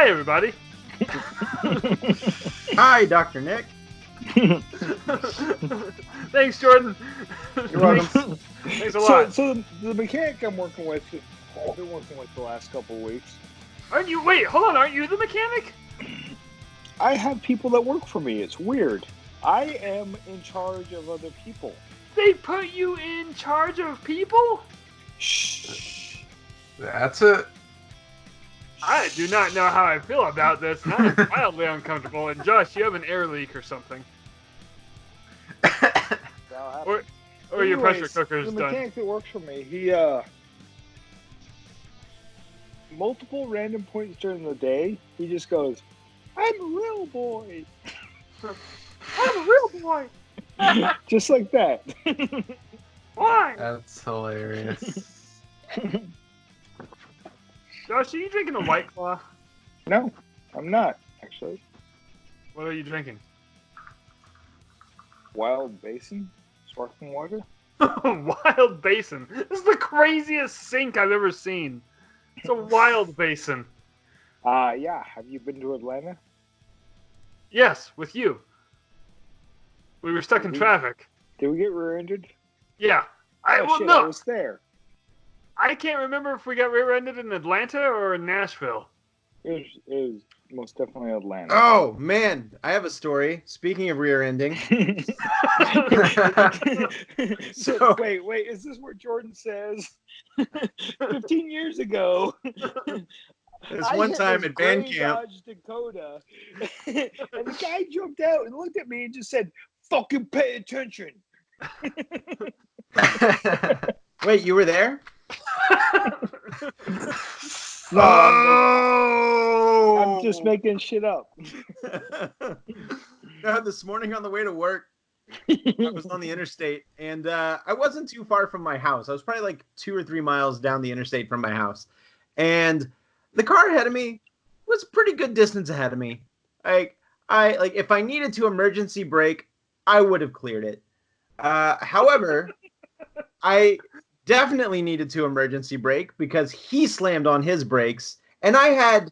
Hi, everybody. Hi, Dr. Nick. Thanks, Jordan. You're welcome. Thanks a lot. So the mechanic I've been working with the last couple of weeks. Wait, hold on. Aren't you the mechanic? I have people that work for me. It's weird. I am in charge of other people. They put you in charge of people? Shh. That's it. I do not know how I feel about this, and I'm wildly uncomfortable. And Josh, you have an air leak or something. Or your pressure cooker's the done. mechanic that works for me, he multiple random points during the day, he just goes, "I'm a real boy." I'm a real boy. Just like that. Why? That's hilarious. Josh, are you drinking a White Claw? No, I'm not, actually. What are you drinking? Wild Basin sparkling water. Wild Basin. This is the craziest sink I've ever seen. It's a wild basin. Yeah. Have you been to Atlanta? Yes, with you. We were stuck in traffic. Did we get rear-ended? Yeah. I was there. I can't remember if we got rear-ended in Atlanta or in Nashville. It was most definitely Atlanta. Oh, man. I have a story. Speaking of rear-ending. So, wait. Is this where Jordan says 15 years ago? There's one time at band camp. Dodge Dakota, and the guy jumped out and looked at me and just said, "Fucking pay attention." Wait, you were there? No, Oh! I'm just making shit up. No, this morning on the way to work, I was on the interstate, and I wasn't too far from my house. I was probably like 2 or 3 miles down the interstate from my house. And the car ahead of me was pretty good distance ahead of me. Like if I needed to emergency brake, I would have cleared it. However, I definitely needed to emergency brake because he slammed on his brakes, and I had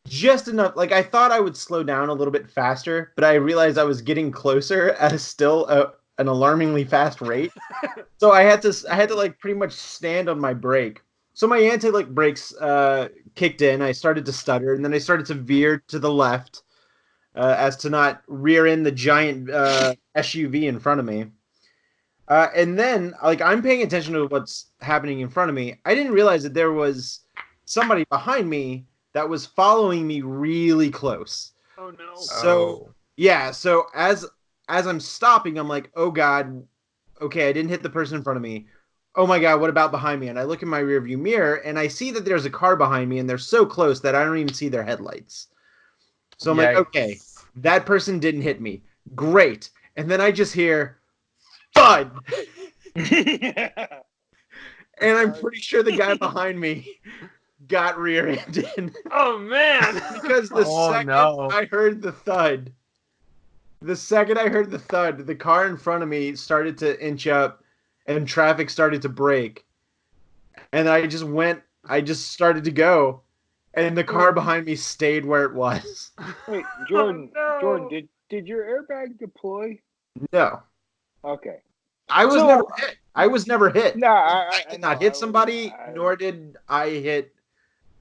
just enough. Like, I thought I would slow down a little bit faster, but I realized I was getting closer at an alarmingly fast rate. So I had to like pretty much stand on my brake. So my anti-lock brakes kicked in. I started to stutter, and then I started to veer to the left as to not rear end the giant SUV in front of me. And then, like, I'm paying attention to what's happening in front of me. I didn't realize that there was somebody behind me that was following me really close. Oh no! So yeah, so as I'm stopping, I'm like, oh god, okay, I didn't hit the person in front of me. Oh my god, what about behind me? And I look in my rearview mirror, and I see that there's a car behind me, and they're so close that I don't even see their headlights. So I'm like, okay, that person didn't hit me. Great. And then I just hear thud. And I'm pretty sure the guy behind me got rear-ended. Oh man! Because the second I heard the thud, the car in front of me started to inch up and traffic started to brake. And I just started to go. And the car behind me stayed where it was. Wait, Jordan, Oh, no. Jordan, did your airbag deploy? No. Okay. I was never hit. No, I did not hit somebody, nor did I hit,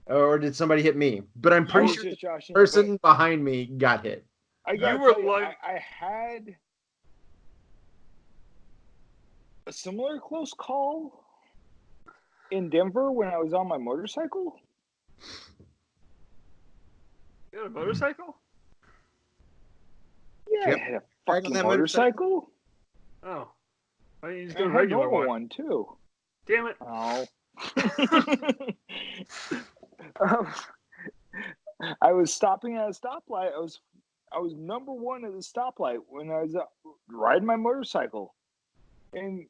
or did somebody hit me. But I'm pretty sure the person behind me got hit. I had a similar close call in Denver when I was on my motorcycle. You had a motorcycle? Yeah, Yep. I had a fucking motorcycle. Oh. Why didn't you just go to a regular one? Too. Damn it. Oh. I was stopping at a stoplight. I was number one at the stoplight when I was riding my motorcycle. And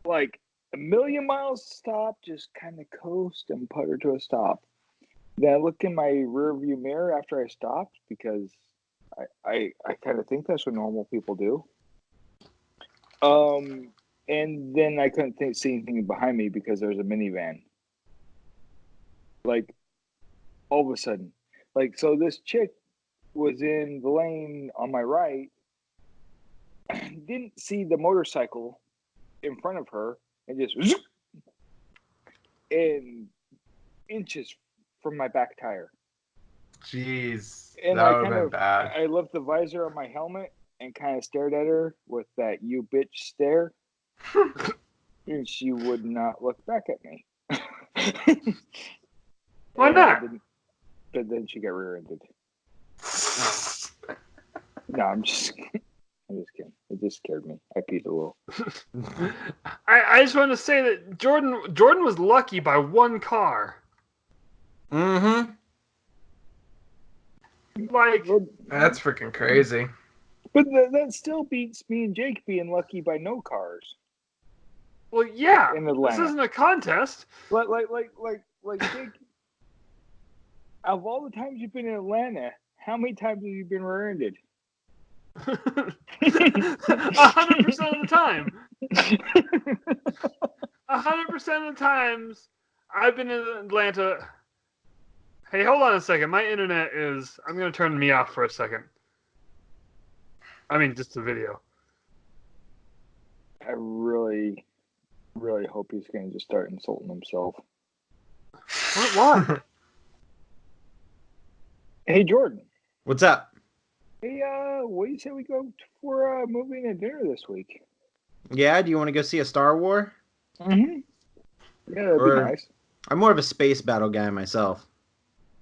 like a million miles to stop, just kind of coast and putter to a stop. Then I look in my rear view mirror after I stopped because I kind of think that's what normal people do. And then I couldn't see anything behind me because there was a minivan. Like, all of a sudden, Like, so this chick was in the lane on my right, didn't see the motorcycle in front of her, and just zoop, in inches from my back tire. Jeez, And that I would kind have of, been bad. I left the visor on my helmet and kind of stared at her with that "you bitch" stare, and she would not look back at me. Why not? But then she got rear-ended. No, I'm just kidding. It just scared me. I peed a little. I just want to say that Jordan was lucky by one car. Mm-hmm. Like, That's freaking crazy. But that still beats me and Jake being lucky by no cars. well, yeah, In this Atlanta. isn't a contest. Like Jake, of all the times you've been in Atlanta, how many times have you been rear-ended? 100% of the time. 100% of the times I've been in Atlanta. Hey, hold on a second. My internet is. I'm going to turn me off for a second. I mean, just the video. I really, really hope he's going to just start insulting himself. What? Hey, Jordan. What's up? Hey, what do you say we go for a movie and dinner this week? Yeah, do you want to go see a Star War? Mm-hmm. Yeah, that'd be Or- nice. I'm more of a space battle guy myself.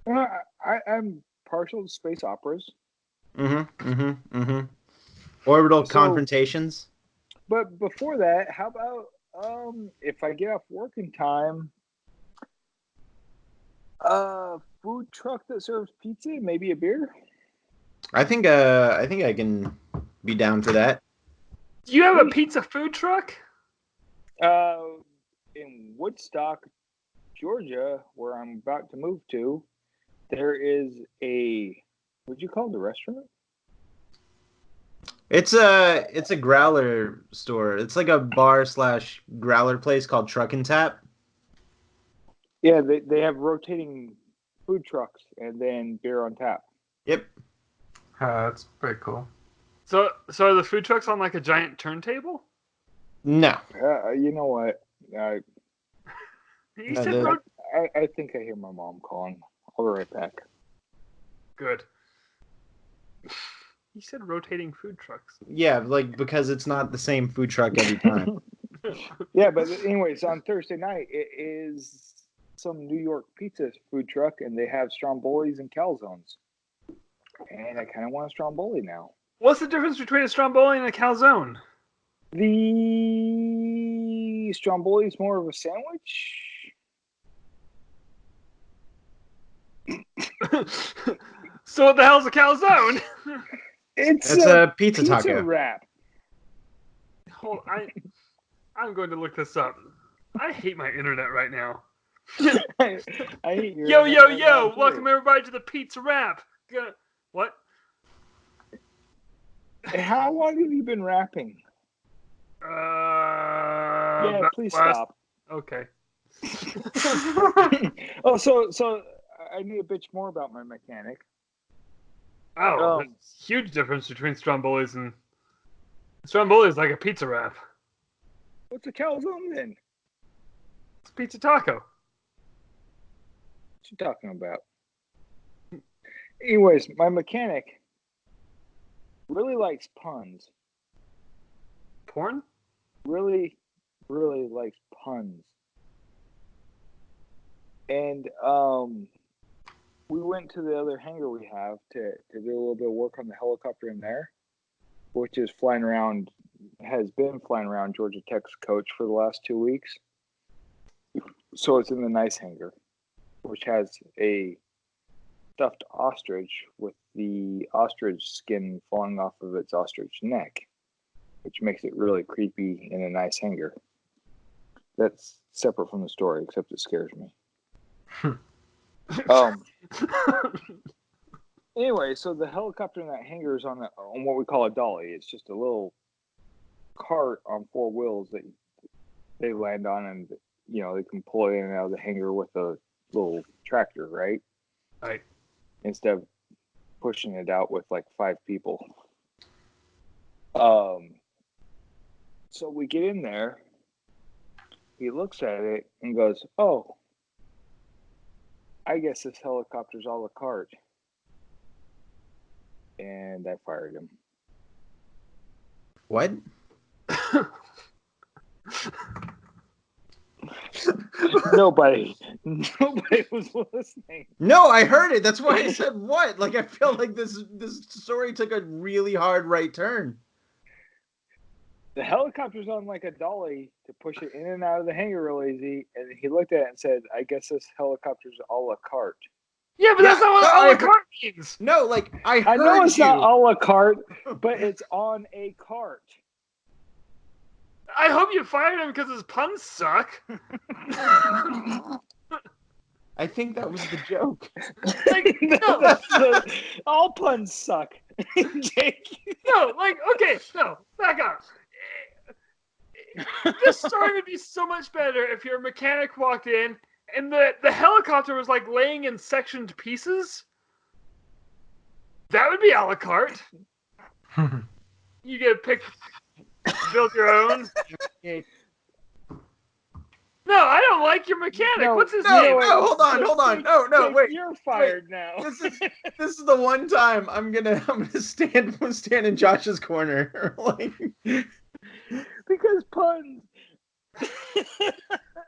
I'm partial to space operas. Orbital So- confrontations. But before that, how about if I get off work in time, a food truck that serves pizza, maybe a beer? I think I can be down for that. Do you have a pizza food truck? In Woodstock, Georgia, where I'm about to move to, there is what'd you call the restaurant? It's a growler store. It's like a bar / growler place called Truck and Tap. Yeah, they have rotating food trucks and then beer on tap. Yep. That's pretty cool. So are the food trucks on like a giant turntable? No. You know what? You No, said the- I think I hear my mom calling. I'll be right back. good. You said rotating food trucks. Yeah, like because it's not the same food truck every time. Yeah, but anyways, on Thursday night it is some New York pizza food truck, and they have strombolis and calzones. And I kind of want a stromboli now. What's the difference between a stromboli and a calzone? The stromboli is more of a sandwich. So what the hell's a calzone? It's a pizza taco. wrap. Hold, I'm going to look this up. I hate my internet right now. I hate your Yo, internet right now, too. welcome everybody to the pizza wrap. What? How long have you been rapping? Yeah, please stop. Okay. Oh, so I need a bitch more about my mechanic. Oh, there's a huge difference between strombolis and... Stromboli is like a pizza wrap. What's a calzone then? It's a pizza taco. What you talking about? Anyways, my mechanic really likes puns. Porn? Really, really likes puns. And we went to the other hangar we have to do a little bit of work on the helicopter in there, which is has been flying around Georgia Tech's coach for the last 2 weeks. So it's in the nice hangar, which has a stuffed ostrich with the ostrich skin falling off of its ostrich neck, which makes it really creepy in a nice hangar. That's separate from the story, except it scares me. Anyway, so the helicopter in that hangar is on what we call a dolly. It's just a little cart on 4 wheels that they land on, and they can pull in and out of the hangar with a little tractor, right? Right. instead of pushing it out with like 5 people. So we get in there. He looks at it and goes, "Oh, I guess this helicopter's a la carte." And I fired him. What? Nobody was listening. No, I heard it. That's why I said what. Like, I feel like this story took a really hard right turn. The helicopter's on like a dolly to push it in and out of the hangar real easy, and he looked at it and said, "I guess this helicopter's a la carte." Yeah, but that's not what a la carte means. No, like, I heard I know it's you. not a la carte, but it's on a cart. I hope you fired him because his puns suck. I think that was the joke. Like, no. All puns suck. Jake. No, like, okay, no, back up. This story would be so much better if your mechanic walked in and the helicopter was like laying in sectioned pieces. That would be a la carte. You get to pick, build your own. No, I don't like your mechanic. No, What's his No, name? no, hold on. No, Jake, wait. You're fired now. This is the one time I'm gonna stand in Josh's corner. Like, Because puns.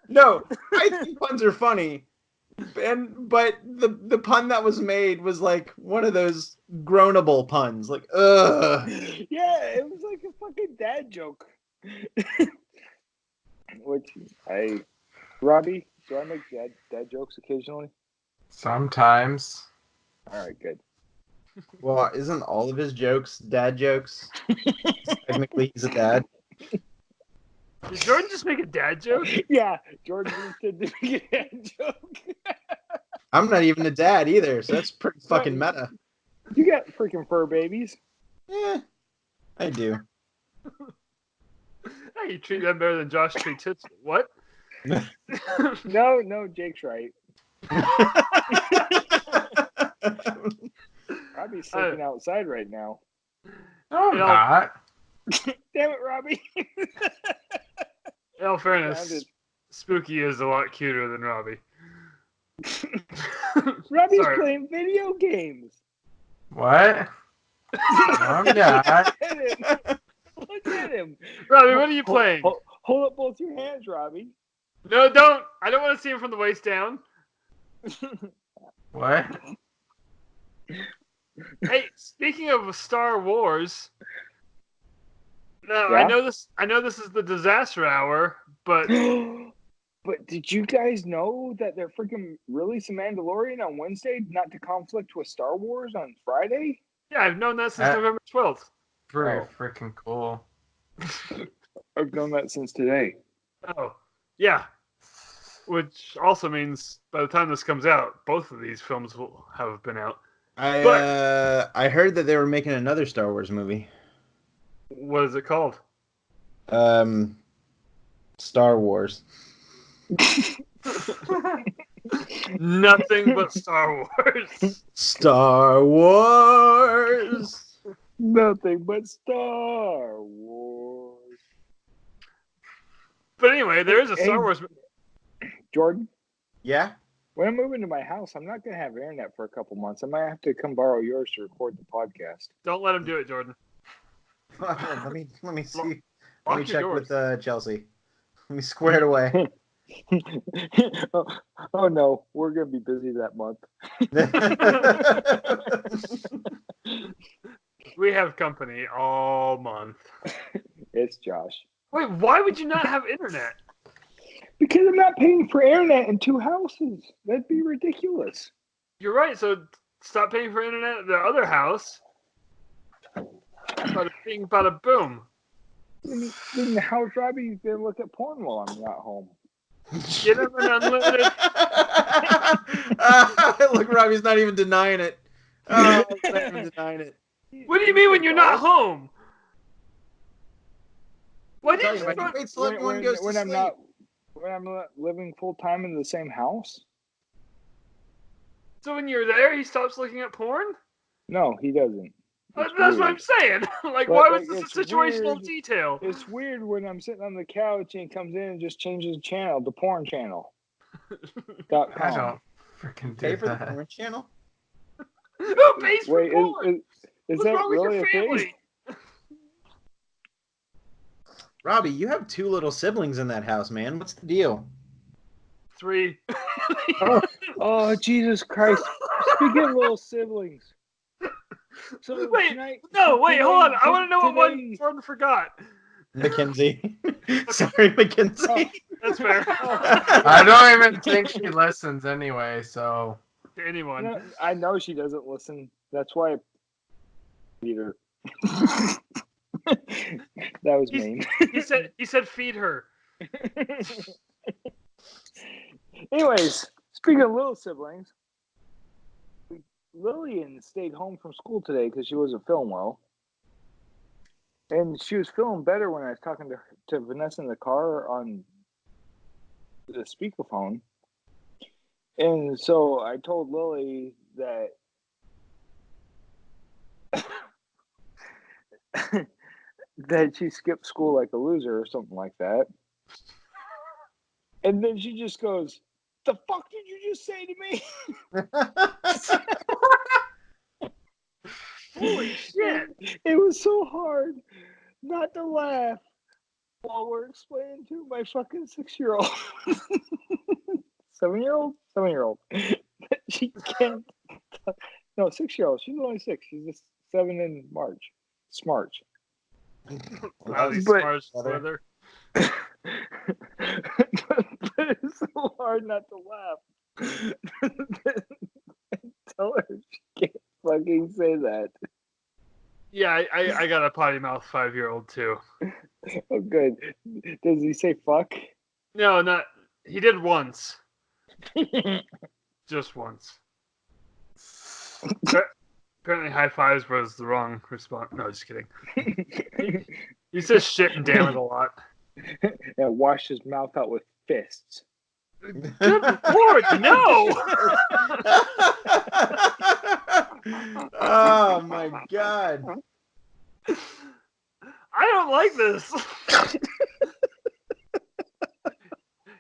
no, I think puns are funny, but the pun that was made was like one of those groanable puns. Like, ugh. Yeah, it was like a fucking dad joke. Robbie, do I make dad jokes occasionally? Sometimes. All right, good. Well, isn't all of his jokes dad jokes? Technically, he's a dad. Did Jordan just make a dad joke? Yeah, Jordan did make a dad joke. I'm not even a dad either, so that's pretty fucking meta. You got freaking fur babies. Yeah, I do. Hey, you treat them better than Josh treats his. What? No, Jake's right. Robbie's sleeping outside right now. No, I'm not. Damn it, Robbie. In all fairness, Spooky is a lot cuter than Robbie. Robbie's Sorry. playing video games. What? No, I'm not. Look at him. Robbie, what are you playing? Hold up both your hands, Robbie. No, don't. I don't want to see him from the waist down. What? Hey, speaking of Star Wars, no, Yeah? I know this is the disaster hour, but But did you guys know that they're freaking releasing Mandalorian on Wednesday, not to conflict with Star Wars on Friday? yeah, I've known that since November 12th. Pretty freaking cool. I've known that since today. Oh, yeah. Which also means by the time this comes out, both of these films will have been out. I heard that they were making another Star Wars movie. What is it called? Star Wars. Nothing but Star Wars. Star Wars. Nothing but Star Wars. But anyway, there is a Hey, Star Wars. Jordan, Yeah. when I move into my house, I'm not going to have internet for a couple months. I might have to come borrow yours to record the podcast. Don't let him do it, Jordan. Let me see. Let me Lock your check doors. with Chelsea. Let me square it away. Oh no, we're going to be busy that month. We have company all month. It's Josh. Wait, why would you not have internet? Because I'm not paying for internet in 2 houses. That'd be ridiculous. You're right, so stop paying for internet at the other house. Bada bing, bada boom. Then how's Robbie going to look at porn while I'm not home? Get him an unlimited. Look, Robbie's not even denying it. Oh, he's not even denying it. What do you mean when you're not home? What did you? Wait till everyone goes to when I'm sleep. not living full time in the same house. So when you're there, he stops looking at porn? No, he doesn't. That's It's what I'm weird. saying. Like, But, why like, was this a it's situational weird. detail? It's weird when I'm sitting on the couch and he comes in and just changes the channel, the porn channel. I don't freaking Pay do for the that. porn channel? Who pays for Wait, porn? is What's that wrong with really your a thing? family? Robbie, you have 2 little siblings in that house, man. What's the deal? 3. Oh, Jesus Christ. Speaking of little siblings. So Wait, tonight, wait, hold on. I want to know what today- one forgot. Mackenzie. Sorry, Mackenzie. That's fair. I don't even think she listens anyway, so. To anyone. No, I know she doesn't listen. That's why I beat her. That was mean. He said feed her. Anyways, speaking of little siblings, Lillian stayed home from school today because she wasn't feeling well. And she was feeling better when I was talking to Vanessa in the car on the speakerphone. And so I told Lily that that she skipped school like a loser or something like that. And then she just goes, "The fuck did you just say to me?" Holy shit. It was so hard not to laugh while we're explaining to my fucking 6-year-old. 7-year-old? 7-year-old. She can't. No, 6-year-old. She's only 6. She's just 7 in March. It's March. Lousy But- smart weather. But it's so hard not to laugh. Tell her she can't fucking say that. Yeah, I got a potty mouth 5-year-old too. Oh, good. Does he say fuck? No, not. He did once. Just once. Apparently, high fives was the wrong response. No, just kidding. He says shit and damn it a lot. And washed his mouth out with fists. Good lord, no! Oh my god. I don't like this.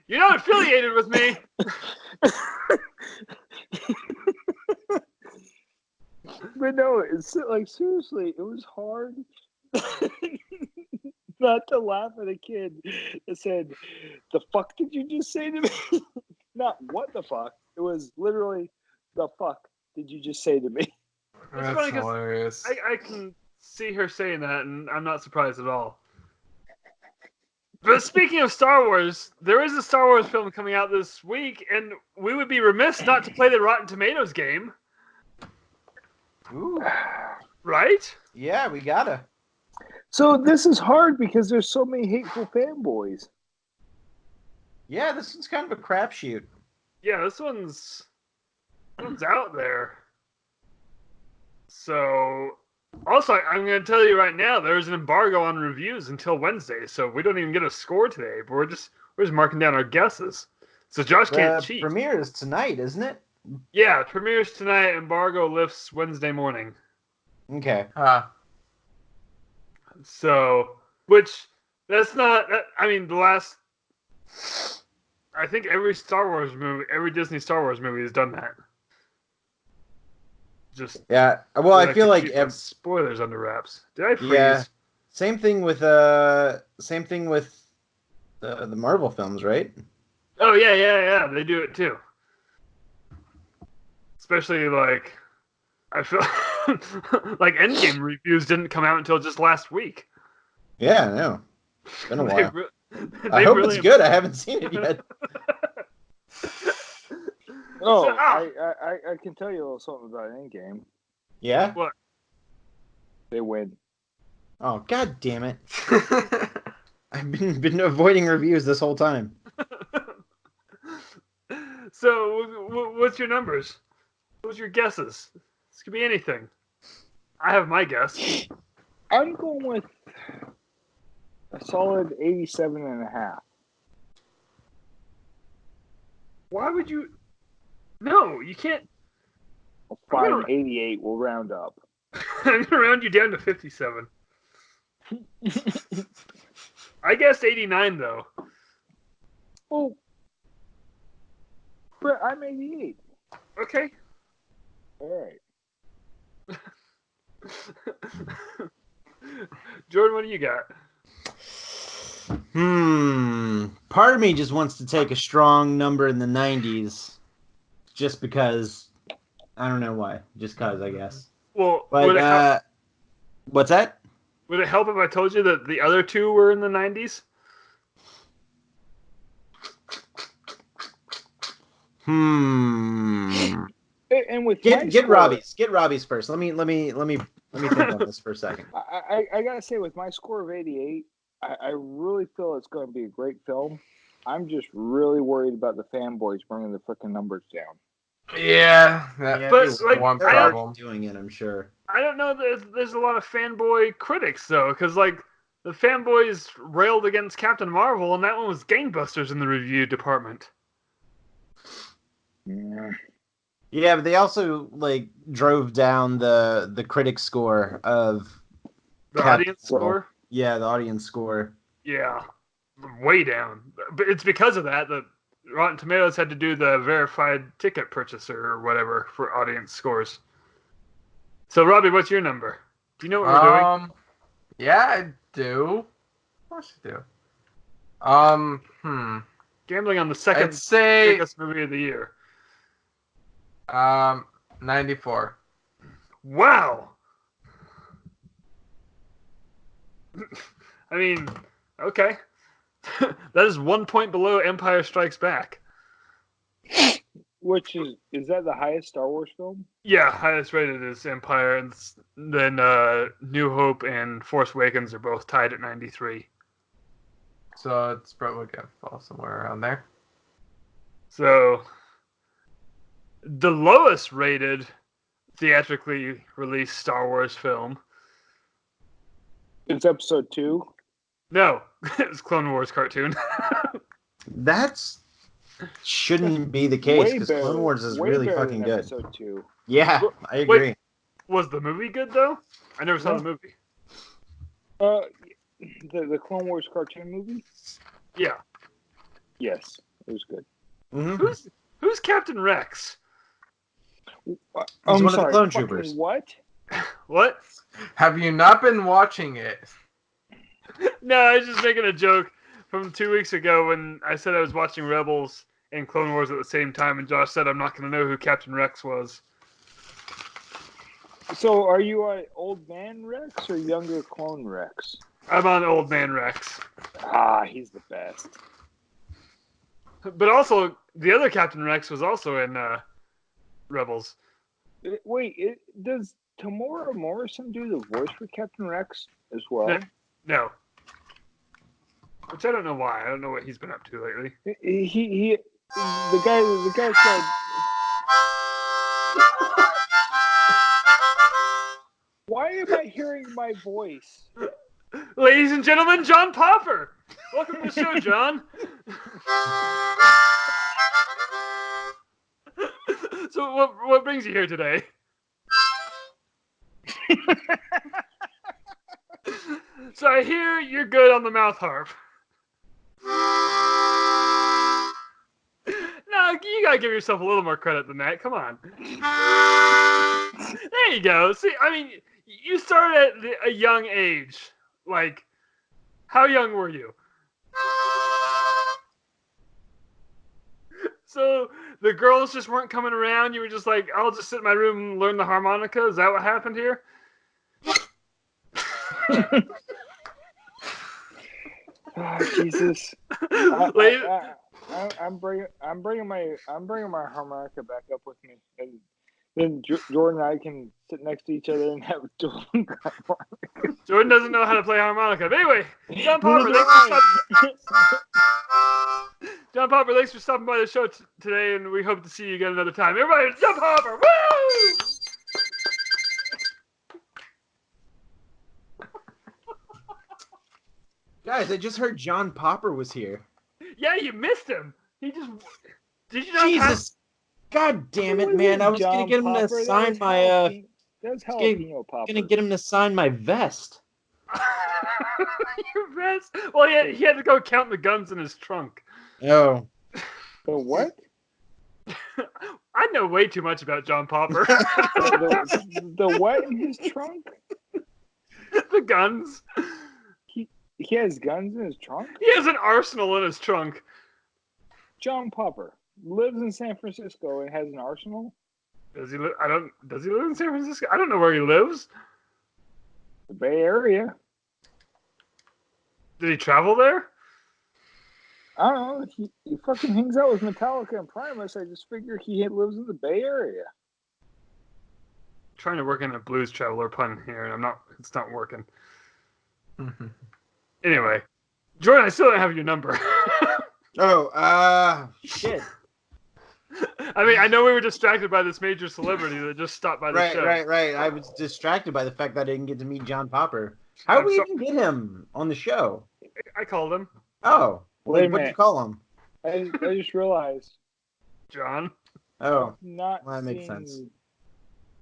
You're not affiliated with me. But no, it's like seriously, it was hard not to laugh at a kid that said, "The fuck did you just say to me?" Not what the fuck. It was literally, "The fuck did you just say to me?" That's funny 'cause hilarious. I can see her saying that, and I'm not surprised at all. But speaking of Star Wars, there is a Star Wars film coming out this week, and we would be remiss not to play the Rotten Tomatoes game, Ooh. right? Yeah, we gotta. So this is hard because there's so many hateful fanboys. Yeah, this one's kind of a crapshoot. Yeah, this one's out there. So, also, I'm going to tell you right now, there's an embargo on reviews until Wednesday, so we don't even get a score today. But we're just marking down our guesses. So Josh can't cheat. Premiere is tonight, isn't it? Yeah, it premieres tonight. Embargo lifts Wednesday morning. Okay. So, which that's not. I mean, the last. I think every Star Wars movie, every Disney Star Wars movie has done that. Just Yeah. Well, I feel like spoilers under wraps. Did I freeze? yeah. Same thing with the Marvel films, right? Oh yeah. They do it too. Especially like, I feel like Endgame reviews didn't come out until just last week. Yeah, I know. It's been a while. I They hope really it's good. I haven't seen it yet. Oh, So, I can tell you a little something about Endgame. Yeah? What? They win. Oh, god damn it. I've been avoiding reviews this whole time. So, what's your numbers? What's your guesses? This could be anything. I have my guess. I'm going with a solid 87.5. Why would you? No, you can't. Fine, 88. We'll round up. I'm gonna round you down to 57. I guessed 89 though. Oh, but I'm 88. Okay. All right. Jordan, what do you got? Part of me just wants to take a strong number in the 90s, just because. I don't know why. Just cause, I guess. Well, But what's that? Would it help if I told you that the other two were in the 90s? And with get Robbie's first. Let me think on this for a second. I gotta say, with my score of 88, I really feel it's going to be a great film. I'm just really worried about the fanboys bringing the freaking numbers down. Yeah, but like, one they're problem. Doing it, I'm sure. I don't know. There's a lot of fanboy critics though, because like the fanboys railed against Captain Marvel, and that one was gangbusters in the review department. Yeah, but they also like drove down the critic score of the audience score. Yeah, the audience score. Yeah, way down. But it's because of that that Rotten Tomatoes had to do the verified ticket purchaser or whatever for audience scores. So, Robbie, what's your number? Do you know what we're doing? Yeah, I do. Of course I do. Gambling on the second I'd say biggest movie of the year. 94. Wow. I mean, okay. That is 1 point below Empire Strikes Back. Which is that the highest Star Wars film? Yeah, highest rated is Empire, and then New Hope and Force Awakens are both tied at 93. So it's probably gonna fall somewhere around there. So the lowest rated theatrically released Star Wars film. It's Episode 2. No, it's Clone Wars cartoon. That's shouldn't be the case because Clone Wars is really fucking good. Episode 2. Yeah, I agree. Wait, was the movie good though? I never saw the movie. The Clone Wars cartoon movie? Yeah. Yes, it was good. Mm-hmm. Who's Captain Rex? He's one of the clone troopers. What? What? Have you not been watching it? No, I was just making a joke from 2 weeks ago when I said I was watching Rebels and Clone Wars at the same time, and Josh said I'm not going to know who Captain Rex was. So, are you an old man Rex or younger clone Rex? I'm on Old Man Rex. He's the best. But also, the other Captain Rex was also in Rebels. Wait, does Tamora Morrison do the voice for Captain Rex as well? No. Which I don't know why. I don't know what he's been up to lately. The guy said. Why am I hearing my voice? Ladies and gentlemen, John Popper. Welcome to the show, John. So what brings you here today? So I hear you're good on the mouth harp. No, you gotta give yourself a little more credit than that. Come on. There you go. See, I mean, you started at a young age. Like, how young were you? So the girls just weren't coming around. You were just like, I'll just sit in my room and learn the harmonica. Is that what happened here? Oh, Jesus! I'm bringing my harmonica back up with me, and then Jordan and I can sit next to each other and have a dual. Jordan doesn't know how to play harmonica. But anyway, John Popper, thanks for stopping by the show today, and we hope to see you again another time. Everybody, John Popper! Woo! Guys, I just heard John Popper was here. Yeah, you missed him. He just... Did you not Jesus! God damn it, man! I was gonna get him to sign my. That was jalapeno popper. Gonna get him to sign my vest. Your vest? Well, yeah, he had to go count the guns in his trunk. Oh. The what? I know way too much about John Popper. the what in his trunk? The guns. He has guns in his trunk? He has an arsenal in his trunk. John Popper lives in San Francisco and has an arsenal? Does he live? Does he live in San Francisco? I don't know where he lives. The Bay Area. Did he travel there? I don't know. He fucking hangs out with Metallica and Primus. I just figure he lives in the Bay Area. Trying to work in a blues traveler pun here, and it's not working. Anyway, Jordan, I still don't have your number. Shit. I mean, I know we were distracted by this major celebrity that just stopped by the show. Right. I was distracted by the fact that I didn't get to meet John Popper. How did we even get him on the show? I called him. Oh. Wait a what did minute. you call him? I just realized. John. Oh. Not well, that makes sense.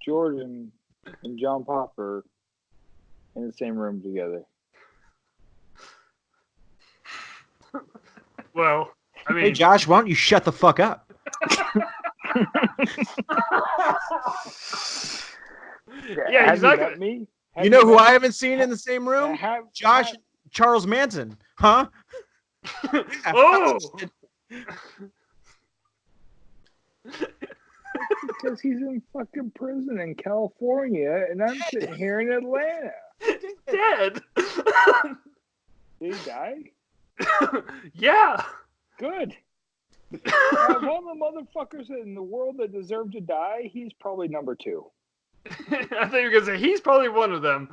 Jordan and John Popper in the same room together. Well, I mean... Hey, Josh, why don't you shut the fuck up? Yeah, he's not met me. You know who I haven't seen in the same room? Josh and Charles Manson. Huh? Oh! Because he's in fucking prison in California, and I'm sitting here in Atlanta. He's dead. Did he die? Yeah. Good. Of all the motherfuckers in the world that deserve to die, he's probably number 2. I thought you were going to say he's probably one of them.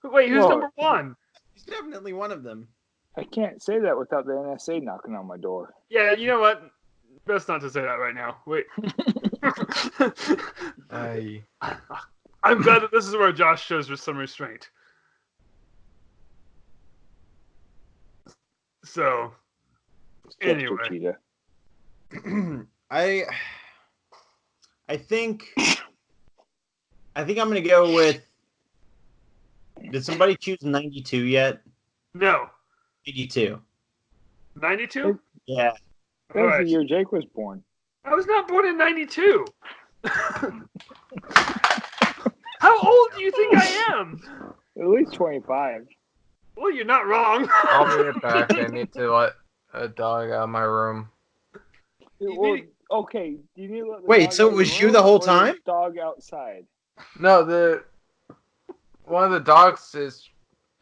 Wait, who's number 1? He's definitely one of them. I can't say that without the NSA knocking on my door. Yeah, you know what? Best not to say that right now. Wait. I'm glad that this is where Josh shows some restraint. So, anyway. I think I'm gonna go with. Did somebody choose 92 yet? No. 82. 92? Yeah. That was the year Jake was born. I was not born in 92. How old do you think I am? At least 25. Well, you're not wrong. I'll be right back. I need to let a dog out of my room. Well, okay. Do you need to let the Wait, dog so out it was of the you room the whole or time? the dog outside. No, one of the dogs is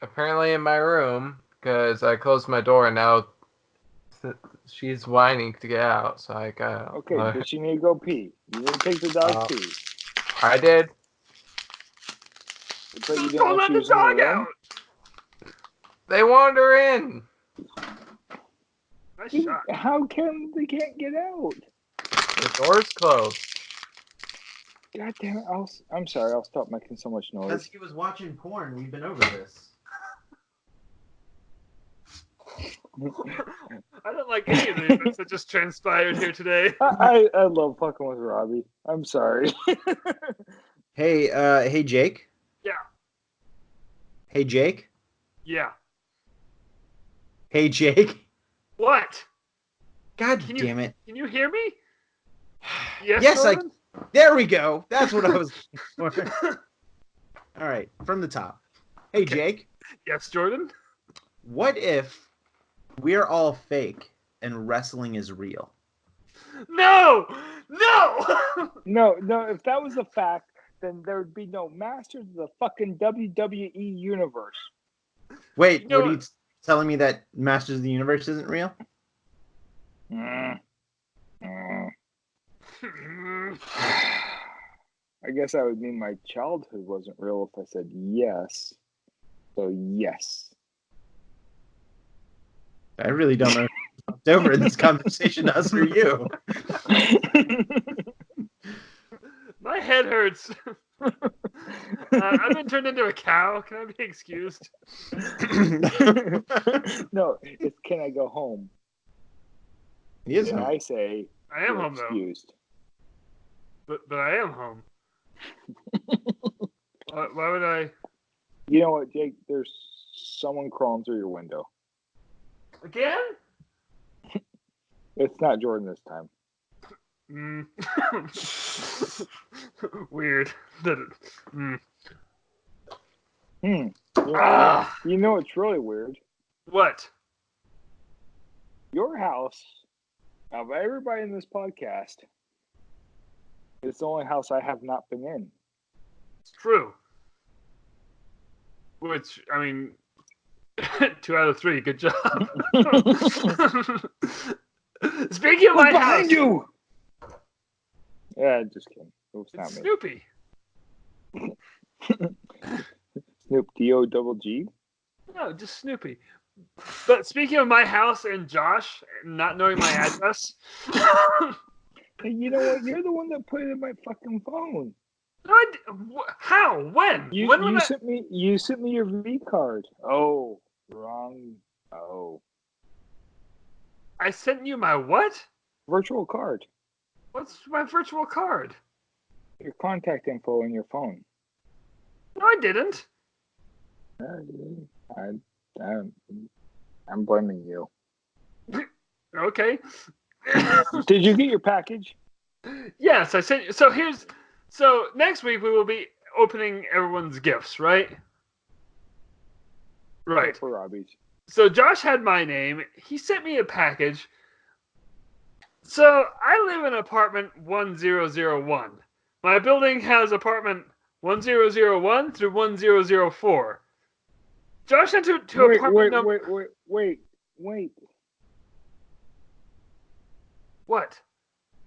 apparently in my room because I closed my door and now she's whining to get out. So I got. Okay, but you need to go pee. You need to take the dog pee. I did. But you Don't let the dog out. They wander in. Nice shot. How come they can't get out? The door's closed. God damn it! I'm sorry. I'll stop making so much noise. Because he was watching porn. We've been over this. I don't like any of the events that just transpired here today. I love fucking with Robbie. I'm sorry. Hey, Jake. Yeah. Hey, Jake. Yeah. Hey, Jake. What? God damn it. Can you hear me? Yes, Yes, Jordan? There we go. That's what I was looking for. All right, from the top. Hey, Okay. Jake. Yes, Jordan? What if we're all fake and wrestling is real? No! No! No. If that was a fact, then there would be no Masters of the fucking WWE universe. Wait, You know what are you telling me that Masters of the Universe isn't real? I guess that would mean my childhood wasn't real if I said yes. So yes. I really don't know if it's over in this conversation, us or you. My head hurts. I've been turned into a cow. Can I be excused? No, it's can I go home? He is And home. I say I am you're home, though. excused. But I am home. Why would I? You know what, Jake? There's someone crawling through your window. Again? It's not Jordan this time. Weird. You Ah. know what's really weird? What? Your house, of everybody in this podcast, it's the only house I have not been in. It's true. Which, I mean, 2 out of 3. Good job. Speaking of my behind house, you. Yeah, just kidding. It was not it's me. Snoopy. Snoop D-O-double-G? No, just Snoopy. But speaking of my house and Josh not knowing my address, Hey, you know what? You're the one that put it in my fucking phone. how? When? You sent me your V card. Oh, wrong. Oh, I sent you my what? virtual card. What's my virtual card? Your contact info in your phone. No, I didn't. I'm blaming you. Okay. Did you get your package? Yes, I sent you. So next week we will be opening everyone's gifts, right? Right. For Robbie's. So Josh had my name. He sent me a package. So I live in apartment 1001. My building has apartment 1001 through 1004. Josh sent to apartment number. Wait. What?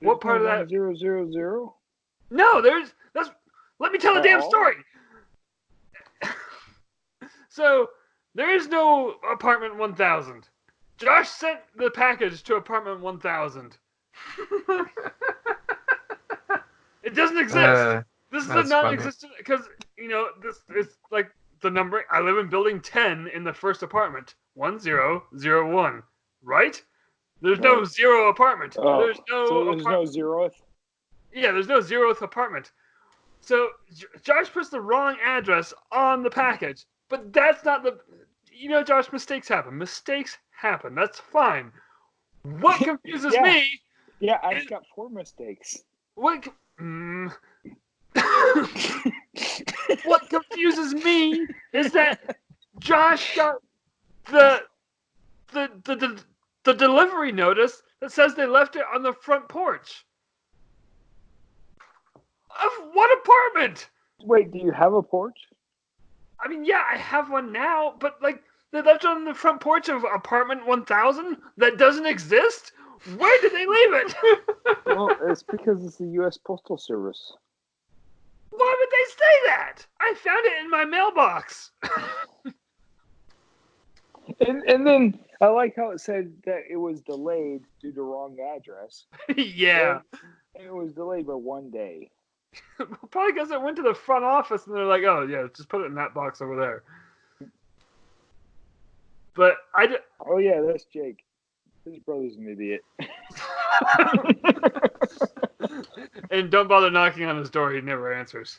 What part of that? 000? No, that's. Let me tell the damn story. So there is no apartment 1000. Josh sent the package to apartment 1000. It doesn't exist. This is a non-existent because this is like the number. I live in building 10 in the first apartment, 1001. Right? There's no 0 apartment. There's no no 0th. Yeah, there's no 0th apartment. So Josh puts the wrong address on the package, but that's not the. Josh, mistakes happen. Mistakes happen. That's fine. What confuses me? Yeah, I've got 4 mistakes. What confuses me is that Josh got the delivery notice that says they left it on the front porch. Of what apartment? Wait, do you have a porch? I mean, yeah, I have one now, but like they left it on the front porch of apartment 1000 that doesn't exist? Where did they leave it? Well, it's because it's the U.S. Postal Service. Why would they say that? I found it in my mailbox. And then I like how it said that it was delayed due to wrong address. Yeah. And it was delayed by 1 day. Probably because it went to the front office and they're like, oh, yeah, just put it in that box over there. But Oh, yeah, that's Jake. His brother's an idiot. And don't bother knocking on his door. He never answers.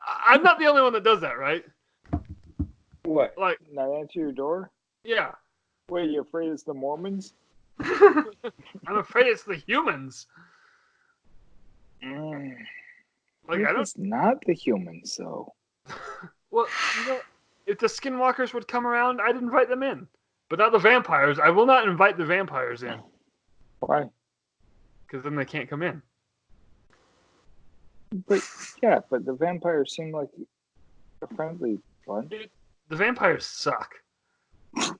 I'm not the only one that does that, right? What? Like, not answer your door? Yeah. Wait, you're afraid it's the Mormons? I'm afraid it's the humans. Like, It's not the humans, though. Well, if the skinwalkers would come around, I'd invite them in. But not the vampires. I will not invite the vampires in. Why? Because then they can't come in. But the vampires seem like a friendly bunch. Dude, the vampires suck. You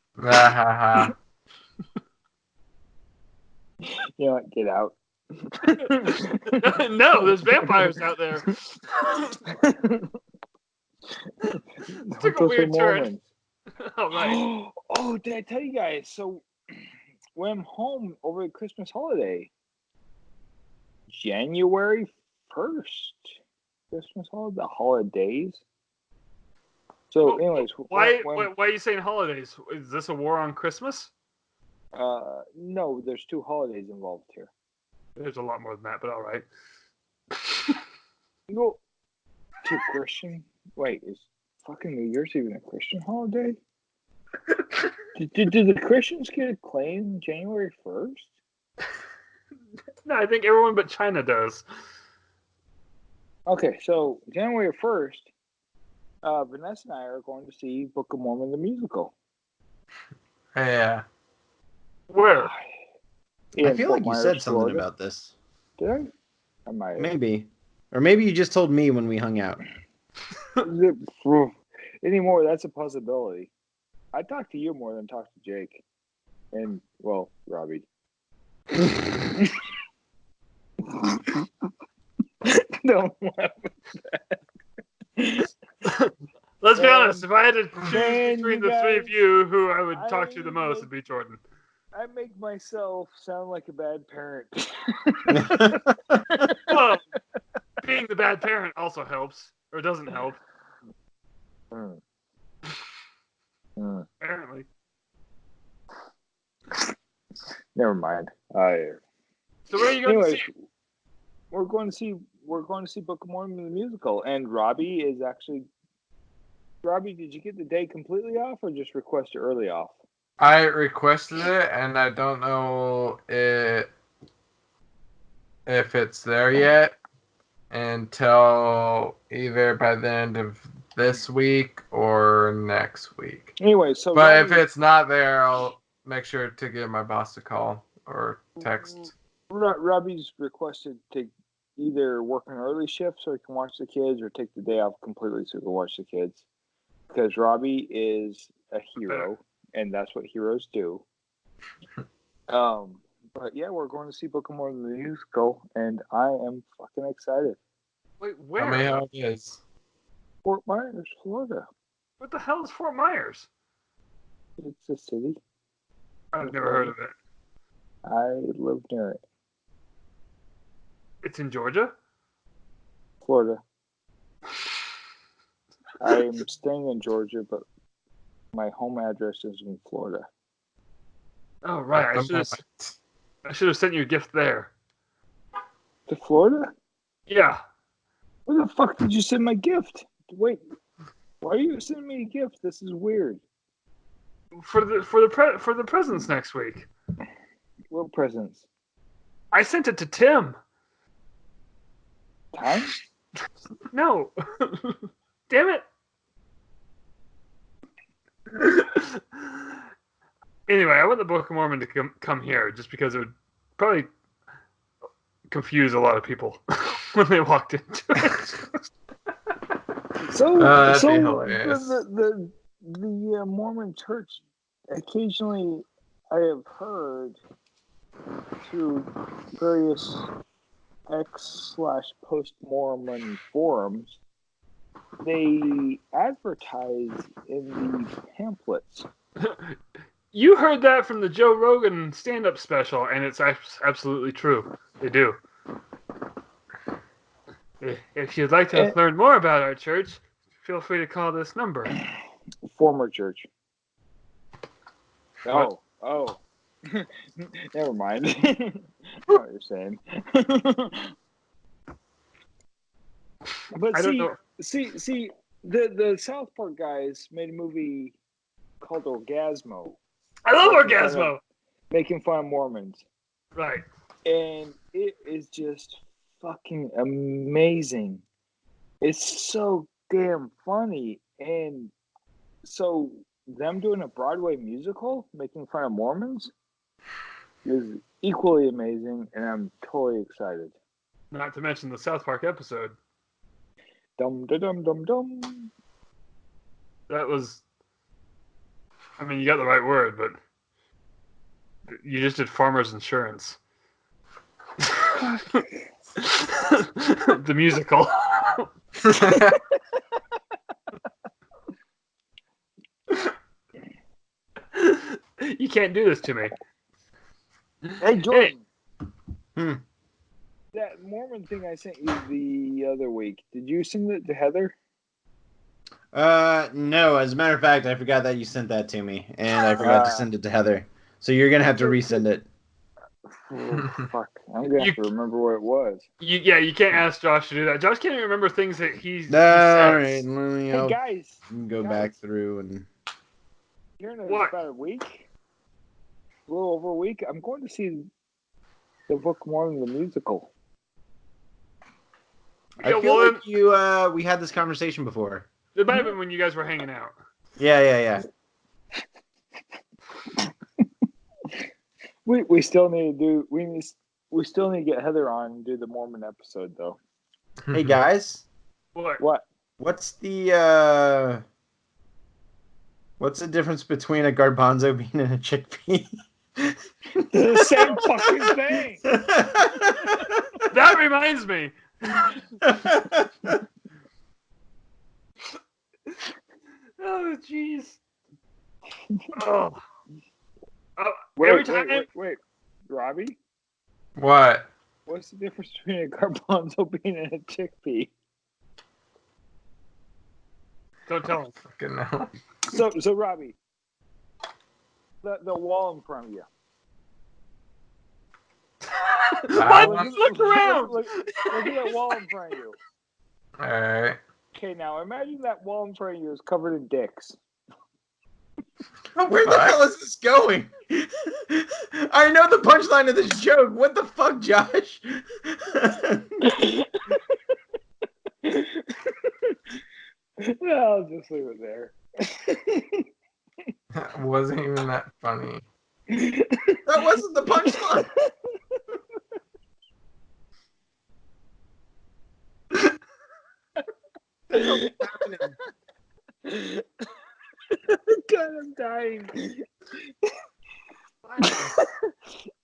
know what? Get out. No, there's vampires out there. Took a weird turn. Oh, right. Oh, did I tell you guys? So when I'm home over the Christmas holiday, January 1st, Christmas holiday, the holidays. So, anyways, why are you saying holidays? Is this a war on Christmas? No, there's 2 holidays involved here. There's a lot more than that, but all right. No, to Christian. Wait, is fucking New Year's even a Christian holiday? Did the Christians get a claim January 1st? No, I think everyone but China does. Okay, so January 1st, Vanessa and I are going to see Book of Mormon the musical. Yeah. Where? I feel like you said something about this. Did I? I might have. Maybe. Or maybe you just told me when we hung out. Anymore, that's a possibility. I talk to you more than talk to Jake. And, well, Robbie. Don't laugh at that. Let's be honest, if I had to choose between the three of you, who I would talk to the most would be Jordan. I make myself sound like a bad parent. Well, being the bad parent also helps, or doesn't help. Apparently. Never mind. So where are you going to see? We're going to see Book of Mormon the musical, and Robbie is actually. Robbie, did you get the day completely off, or just request it early off? I requested it, and I don't know if it's there yet until either by the end of this week or next week. Anyway, so but Robbie, if it's not there, I'll make sure to give my boss a call or text. Robbie's requested to either work an early shift so he can watch the kids, or take the day off completely so he can watch the kids. Because Robbie is a hero, and that's what heroes do. But yeah, we're going to see Book of Mormon the musical, and I am fucking excited. Wait, where? Tell me how it is. Fort Myers, Florida. What the hell is Fort Myers? It's a city. I've never heard of it. I live near it. It's in Georgia? Florida. I'm staying in Georgia, but my home address is in Florida. Oh, right. I should have sent you a gift there. To Florida? Yeah. Where the fuck did you send my gift? Wait, why are you sending me a gift? This is weird. For the presents next week. What presents? I sent it to Tim. Time? No. Damn it. Anyway, I want the Book of Mormon to come here just because it would probably confuse a lot of people when they walked into it. That'd be hilarious. The Mormon church, occasionally I have heard through various X/post-Mormon forums, they advertise in the pamphlets. You heard that from the Joe Rogan stand-up special, and it's absolutely true. They do. If you'd like to learn more about our church, feel free to call this number. Former church. What? Oh. Never mind. I know what you're saying. But I don't know. see, the South Park guys made a movie called Orgasmo. I love Orgasmo! Making fun of Mormons. Right. And it is just fucking amazing. It's so damn funny. And so them doing a Broadway musical, making fun of Mormons, is equally amazing, and I'm totally excited. Not to mention the South Park episode. Dum da dum dum dum. That was... I mean, you got the right word, but you just did farmer's insurance. The musical. You can't do this to me. Hey, Jordan. Hey. That Mormon thing I sent you the other week, did you send it to Heather? No. As a matter of fact, I forgot that you sent that to me, and I forgot to send it to Heather. So you're gonna have to resend it. Oh, fuck. I'm gonna have to remember what it was. You can't ask Josh to do that. Josh can't even remember things that he All says. right, let me Hey guys, go back through and. here in What? about a week, a little over a week, I'm going to see the Book of Mormon the musical. I Yeah, feel well, like we had this conversation before. it might have been when you guys were hanging out. Yeah. We still need to do we still need to get Heather on and do the Mormon episode though. Hey guys, What? what's the difference between a garbanzo bean and a chickpea? The same fucking thing. That reminds me. Oh, jeez. Oh. Every time. Wait, Robbie, What? what's the difference between a garbanzo bean and a chickpea? Don't tell him. Fucking no. So Robbie, the wall in front of you. Look around. Look at that wall in front of you. All right. Okay, now imagine that wall in front of you is covered in dicks. Where the hell is this going? I know the punchline of this joke. What the fuck, Josh? I'll just leave it there. That wasn't even that funny. That wasn't the punchline. What's happening? God, I'm dying.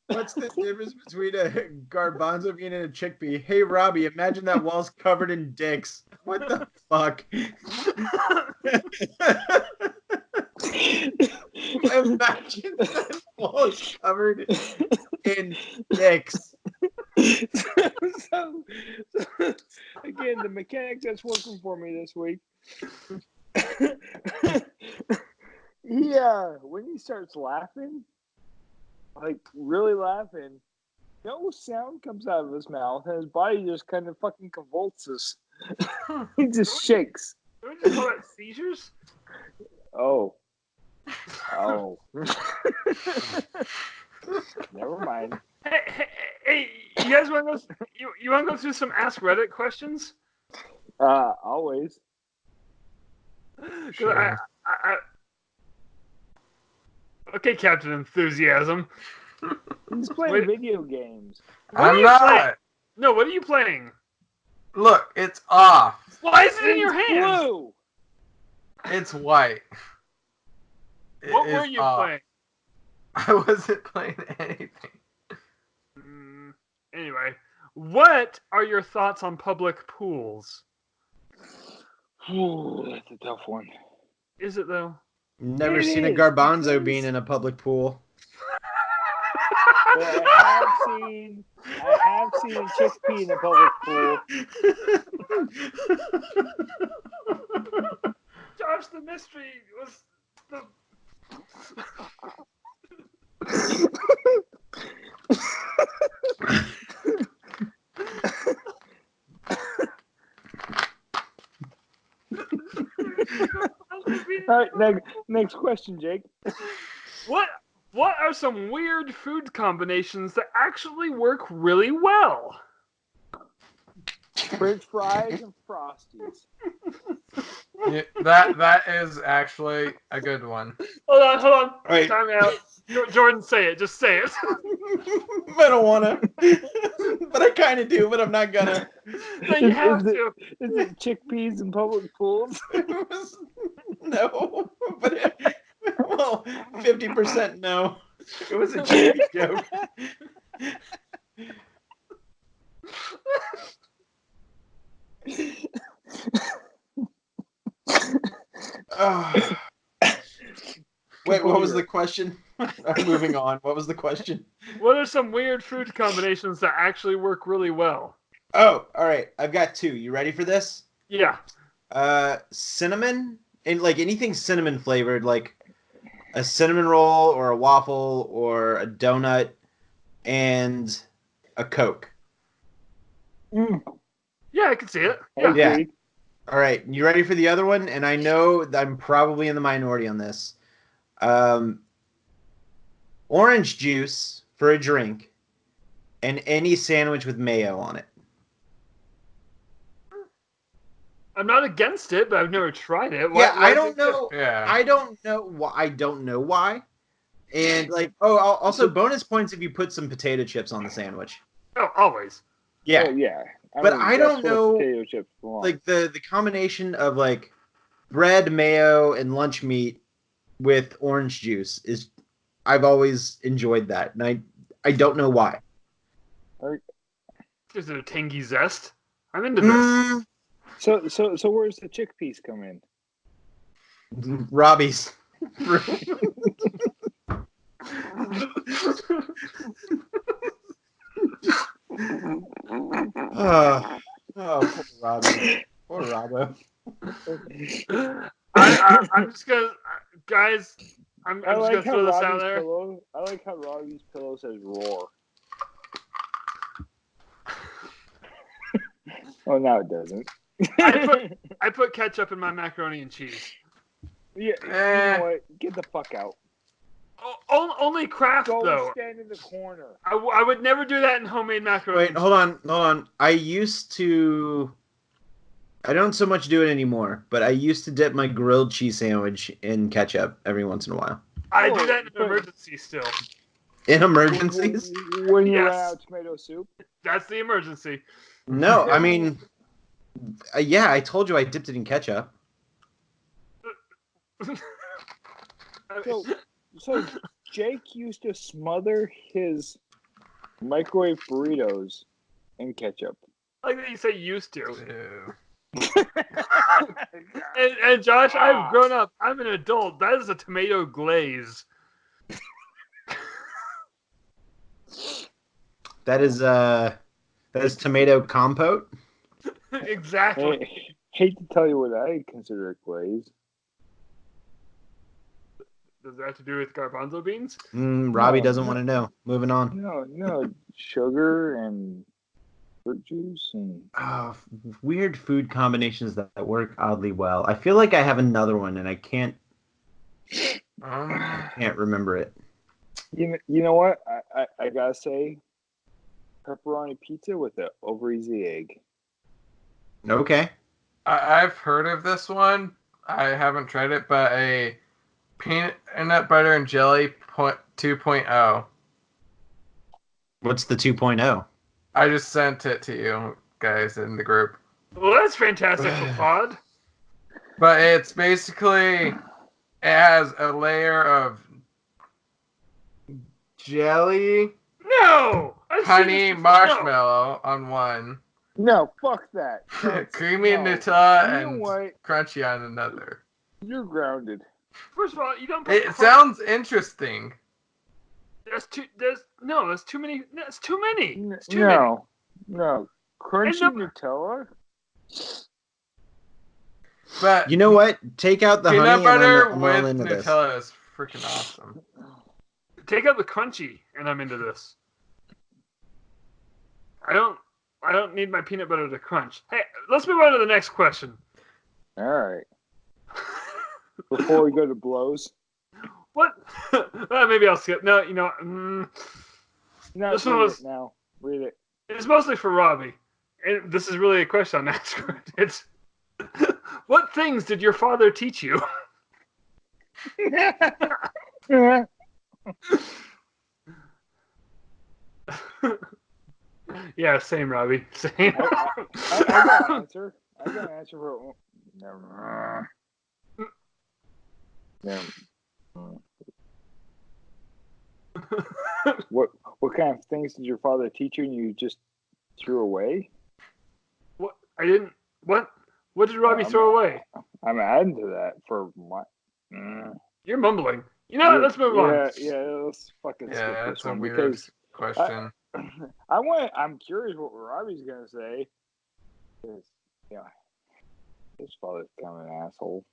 What's the difference between a garbanzo bean and a chickpea? Hey, Robbie, imagine that wall's covered in dicks. What the fuck? Imagine that wall's covered in dicks. So, again, the mechanic that's working for me this week. When he starts laughing, like really laughing, no sound comes out of his mouth, and his body just kind of fucking convulses. He just shakes. Don't you call that seizures? Oh. Never mind. Hey, you guys want to go? You want to go through some AskReddit questions? Always. Sure. Okay, Captain Enthusiasm. He's playing video games. I'm not. Playing? No, what are you playing? Look, it's off. Why is it in your hand? Blue. It's white. What were you playing? I wasn't playing anything. Anyway, what are your thoughts on public pools? Ooh, that's a tough one. Is it though? Never seen a garbanzo bean in a public pool. But I have seen a chickpea in a public pool. Josh, the mystery was the. All right, next question, Jake. What are some weird food combinations that actually work really well? French fries and Frosties. Yeah, that is actually a good one. Hold on. All right. Time out. Jordan, say it. Just say it. I don't want to. But I kind of do, but I'm not gonna. No, you have to. Is it chickpeas in public pools? No, but well, 50% no. It was a cheap joke. Oh. Wait, what was the question? I'm moving on. What was the question? What are some weird food combinations that actually work really well? Oh, all right. I've got two. You ready for this? Yeah. Cinnamon and like anything cinnamon flavored, like a cinnamon roll or a waffle or a donut and a Coke. Mm. Yeah, I can see it. I Yeah. Yeah. agree. All right, you ready for the other one? And I know that I'm probably in the minority on this. Orange juice for a drink, and any sandwich with mayo on it. I'm not against it, but I've never tried it. Yeah, I don't know. Yeah. I don't know why. I don't know why. And like, also bonus points if you put some potato chips on the sandwich. Oh, always. Yeah, Oh, yeah. But I don't that's where know, Potato chips belong. like the combination of like bread, mayo, and lunch meat with orange juice is. I've always enjoyed that, and I don't know why. There's a tangy zest. I'm into this. Mm, So where's the chickpeas come in? Robbie's. Poor Robbie. Poor Robbo. I'm just gonna, guys. I'm I just like gonna how throw this out Robbie's there. pillow. I like how Robbie's pillow says "roar." Oh, now it doesn't. I put ketchup in my macaroni and cheese. Yeah, you Eh. know what? Get the fuck out. Only Kraft Go though. stand in the corner. I would never do that in homemade macaroni. Wait, hold on. I don't so much do it anymore, but I used to dip my grilled cheese sandwich in ketchup every once in a while. I do that in an emergency still. In emergencies? When you run Yes. out of tomato soup. That's the emergency. No, I mean, yeah, I told you I dipped it in ketchup. So Jake used to smother his microwave burritos in ketchup. Like that you say used to. Ew. And Josh, I've grown up. I'm an adult. That is a tomato glaze. That is tomato compote. Exactly. Hate to tell you what I consider a glaze. Does that have to do with garbanzo beans? Robbie No, doesn't no. want to know. Moving on. No, sugar and fruit juice and Weird food combinations that work oddly well. I feel like I have another one and I can't remember it. you know what? I gotta say, pepperoni pizza with an over easy egg. Okay. I've heard of this one. I haven't tried it, but a peanut butter and jelly 2.0. What's the 2.0? I just sent it to you guys in the group. Well, that's fantastic for pod. But it's basically, it has a layer of jelly, No! I've seen honey, this before. marshmallow on one, No, fuck that. creamy No. Nutella, You know and what? crunchy on another. You're grounded. First of all, you don't put It sounds interesting. That's too many. That's too many. It's too No. Crunchy And Nutella? But You know what? Take out the peanut honey butter and I'm all with into this. Nutella is freaking awesome. many. Take out the crunchy, and I'm into this. I don't need my peanut butter to crunch. Hey, let's move on to the next question. All right. Before we go to blows. What? Maybe I'll skip. No, you know, No, This one read was- it now. Read it. it's mostly for Robbie, and this is really a question on AskReddit. What things did your father teach you? Yeah, same, Robbie. Same. I got an answer. I got an answer for never. What kind of things did your father teach you and you just threw away? What? I didn't. What? What did Robbie throw away? I'm adding to that for my. You're mumbling. You know what? Let's move on. Yeah, let's fucking skip Yeah, this that's a one weird because question. I'm curious what Robbie's gonna say. 'Cause, yeah, his father's kind of an asshole.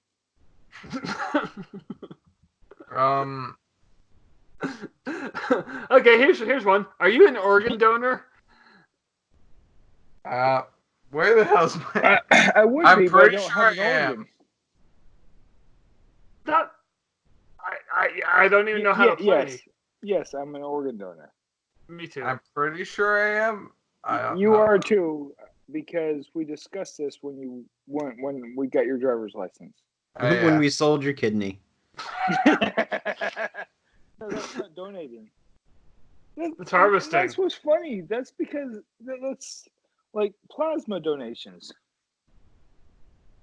Okay, here's one. Are you an organ donor? Where the hell's my... I would I'm be, but I pretty don't sure have an I am. organ. That I don't even know how to play. Yes, I'm an organ donor. Me too. I'm pretty sure I am. I don't You know. are too, because we discussed this when we got your driver's license. Oh, yeah. When we sold your kidney. No, that's not donating. It's harvesting. That's what's funny. That's because that's like plasma donations.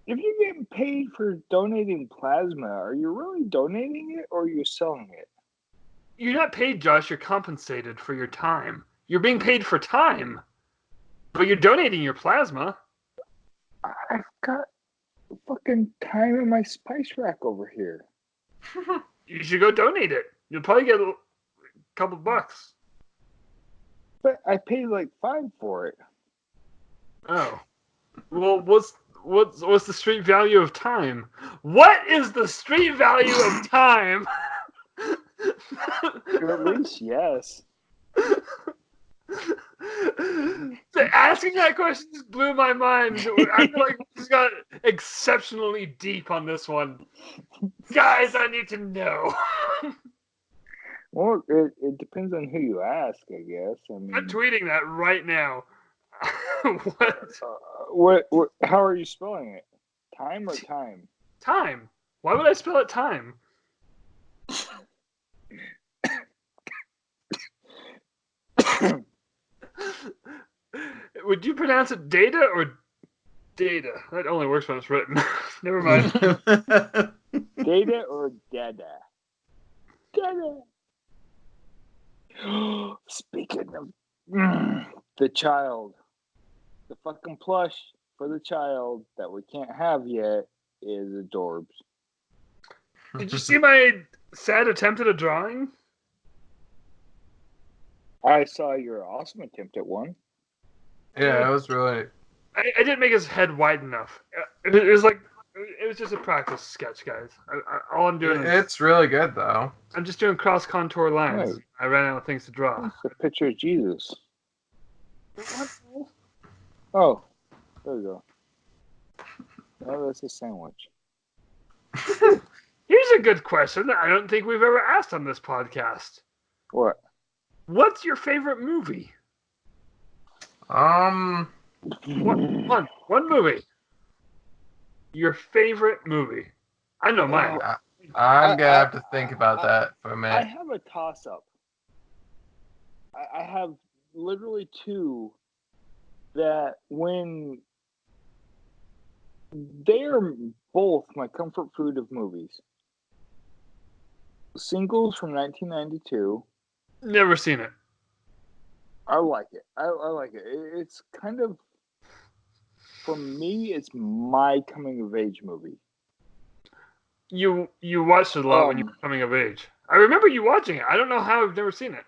If you're getting paid for donating plasma, are you really donating it or are you selling it? You're not paid, Josh. You're compensated for your time. You're being paid for time, but you're donating your plasma. I've got fucking time in my spice rack over here. You should go donate it. You'll probably get a couple bucks. But I paid like $5 for it. Oh. Well, what's the street value of time? What is the street value of time? At least, yes. Asking that question just blew my mind. I feel like we just got exceptionally deep on this one. Guys, I need to know. Well, it depends on who you ask, I guess. I mean, I'm tweeting that right now. what? How are you spelling it? Time or time? Time. Why would I spell it time? Would you pronounce it data or data? That only works when it's written. Never mind. Data or dada? Dada. Speaking of the child, the fucking plush for the child that we can't have yet is adorbs. Did you see my sad attempt at a drawing? I saw your awesome attempt at one. Yeah, it was really... I didn't make his head wide enough. It was like, it was just a practice sketch, guys. All I'm doing is... It's really good, though. I'm just doing cross contour lines. Right. I ran out of things to draw. It's a picture of Jesus. Oh, there we go. Oh, that's a sandwich. Here's a good question that I don't think we've ever asked on this podcast. What? What's your favorite movie? One movie. Your favorite movie. I know mine. I'm gonna have to think about that for a minute. I have a toss-up. I have literally two that when they're both my comfort food of movies. Singles from 1992. Never seen it. I like it. I like it. It's kind of, for me, it's my coming of age movie. You watched it a lot when you were coming of age. I remember you watching it. I don't know how I've never seen it.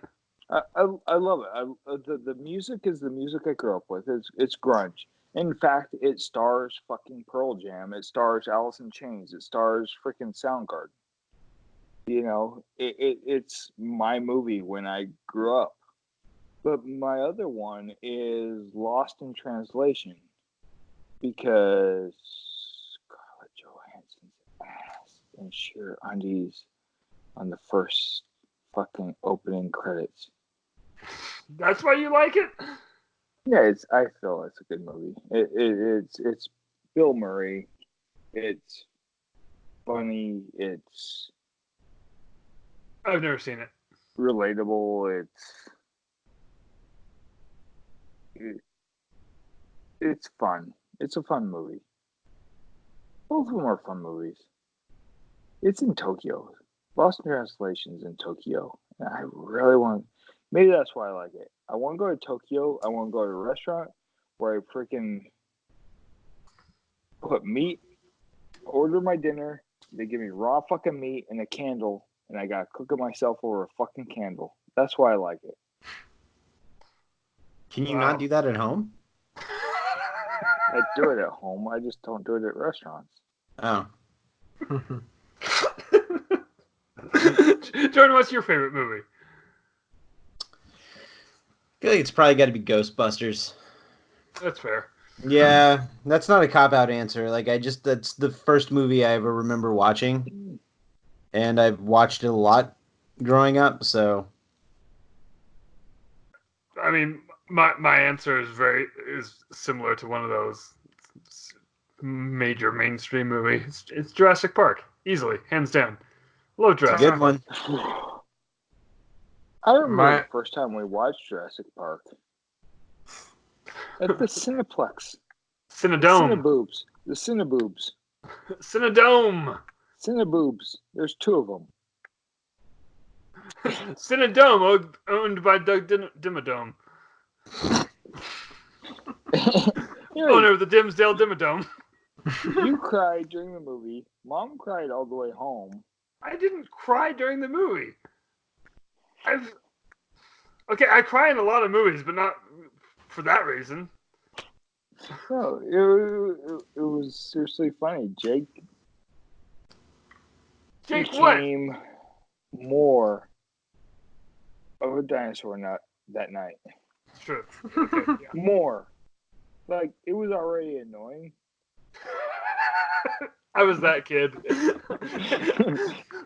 I love it. The music is the music I grew up with. It's grunge. In fact, it stars fucking Pearl Jam. It stars Alice in Chains. It stars freaking Soundgarden. You know, it's my movie when I grew up. But my other one is Lost in Translation because Scarlett Johansson's ass and sheer undies on the first fucking opening credits. That's why you like it? Yeah, I feel it's a good movie. It's Bill Murray. It's funny. It's I've never seen it. relatable. It's fun. It's a fun movie. Both of them are fun movies. It's in Tokyo. Lost in Translation's in Tokyo. And I really want... Maybe that's why I like it. I want to go to Tokyo. I want to go to a restaurant where I freaking put meat, order my dinner. They give me raw fucking meat and a candle. And I got to cook it myself over a fucking candle. That's why I like it. Can you not do that at home? I do it at home. I just don't do it at restaurants. Oh. Jordan, what's your favorite movie? I feel like it's probably got to be Ghostbusters. That's fair. Yeah, that's not a cop-out answer. Like, that's the first movie I ever remember watching, and I've watched it a lot growing up, so... I mean, my answer is similar to one of those major mainstream movies. It's Jurassic Park, easily, hands down. Love It's a Jurassic. good one. I remember the first time we watched Jurassic Park at the Cineplex. Cinedome. Cineboobs. The Cineboobs. Cinedome. Cineboobs. There's two of them. Cinedome, owned by Doug Dimmadome. Owner of the Dimsdale Dimmadome. You cried during the movie. Mom cried all the way home. I didn't cry during the movie. I cry in a lot of movies, but not for that reason. No, it was seriously funny. Jake became more of a dinosaur that night. True. Okay, yeah. More. Like, it was already annoying. I was that kid.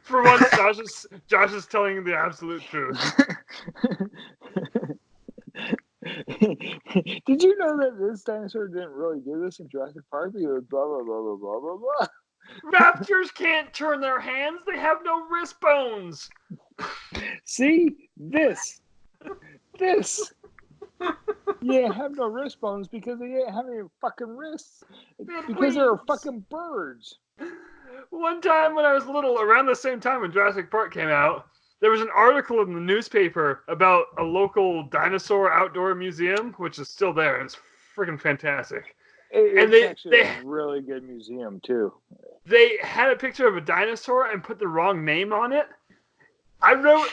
For once, Josh is telling the absolute truth. Did you know that this dinosaur didn't really do this in Jurassic Park? Because blah, blah, blah, blah, blah, blah, blah. Raptors can't turn their hands. They have no wrist bones. See? This. Yeah, have no wrist bones because they didn't have any fucking wrists. Because they were fucking birds. One time when I was little, around the same time when Jurassic Park came out, there was an article in the newspaper about a local dinosaur outdoor museum, which is still there. It's freaking fantastic. It's actually a really good museum, too. They had a picture of a dinosaur and put the wrong name on it. I wrote,